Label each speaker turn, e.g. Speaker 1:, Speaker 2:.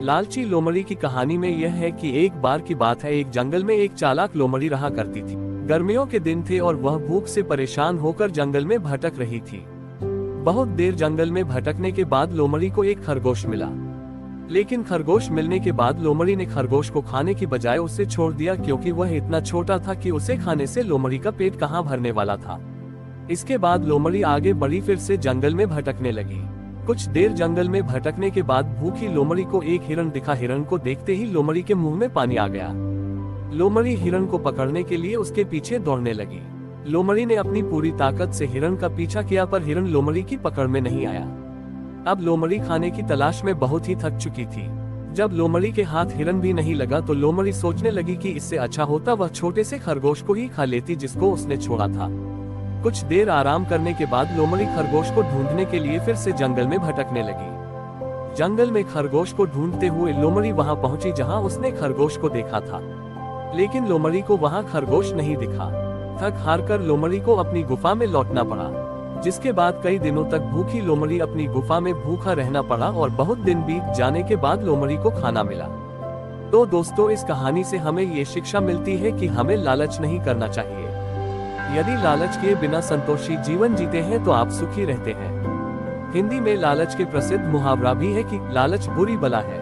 Speaker 1: लालची लोमड़ी की कहानी में यह है कि एक बार की बात है, एक जंगल में एक चालाक लोमड़ी रहा करती थी। गर्मियों के दिन थे और वह भूख से परेशान होकर जंगल में भटक रही थी। बहुत देर जंगल में भटकने के बाद लोमड़ी को एक खरगोश मिला, लेकिन खरगोश मिलने के बाद लोमड़ी ने खरगोश को खाने की बजाय उसे छोड़ दिया, क्योंकि वह इतना छोटा था कि उसे खाने से लोमड़ी का पेट कहाँ भरने वाला था। इसके बाद लोमड़ी आगे बढ़ी, फिर से जंगल में भटकने लगी। कुछ देर जंगल में भटकने के बाद भूखी लोमड़ी को एक हिरण दिखा। हिरण को देखते ही लोमड़ी के मुंह में पानी आ गया। लोमड़ी हिरण को पकड़ने के लिए उसके पीछे दौड़ने लगी। लोमड़ी ने अपनी पूरी ताकत से हिरण का पीछा किया, पर हिरण लोमड़ी की पकड़ में नहीं आया। अब लोमड़ी खाने की तलाश में बहुत ही थक चुकी थी। जब लोमड़ी के हाथ हिरण भी नहीं लगा तो लोमड़ी सोचने लगी कि इससे अच्छा होता वह छोटे से खरगोश को ही खा लेती जिसको उसने छोड़ा था। कुछ देर आराम करने के बाद लोमड़ी खरगोश को ढूंढने के लिए फिर से जंगल में भटकने लगी। जंगल में खरगोश को ढूंढते हुए लोमड़ी वहां पहुंची जहां उसने खरगोश को देखा था, लेकिन लोमड़ी को वहां खरगोश नहीं दिखा। थक हार कर लोमड़ी को अपनी गुफा में लौटना पड़ा, जिसके बाद कई दिनों तक भूखी लोमड़ी अपनी गुफा में भूखा रहना पड़ा और बहुत दिन बीत जाने के बाद लोमड़ी को खाना मिला। तो दोस्तों, इस कहानी से हमें ये शिक्षा मिलती है कि हमें लालच नहीं करना चाहिए। यदि लालच किए बिना संतोषी जीवन जीते हैं तो आप सुखी रहते हैं। हिंदी में लालच के प्रसिद्ध मुहावरा भी है कि लालच बुरी बला है।